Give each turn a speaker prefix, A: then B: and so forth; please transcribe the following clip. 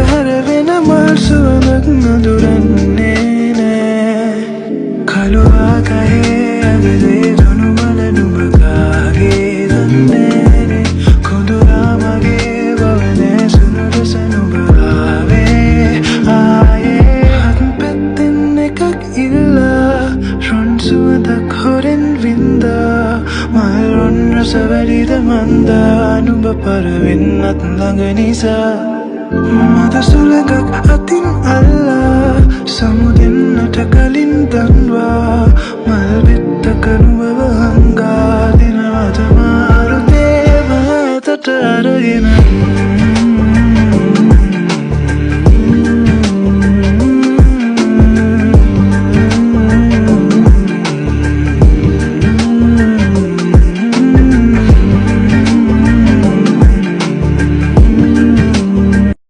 A: හරවෙන මල් සුවඳක් නුදුරන්නේ නෑ කළු ආකායේ ඇවිලේ දුනු මල නුඹ කාගේ දන්නේ කොඳුරා මගේ බවනේ සුනුර සනුඹ ආවේ ආයේ හත් පැත්තෙන් එකක් ඉල්ලා රොන් සුවඳක් හොරෙන් වින්දා මල් රොන් රස වැඩිද මන්දා නුඹ පරවෙන්නත් ළඟ නිසා මද සුළඟක් අතින් අල්ලා සමුදෙන්නට කලින් දන්වා මල් බිත්තක නුඹව හංගා දිනවත මාරු දේව ඇතට අරගෙන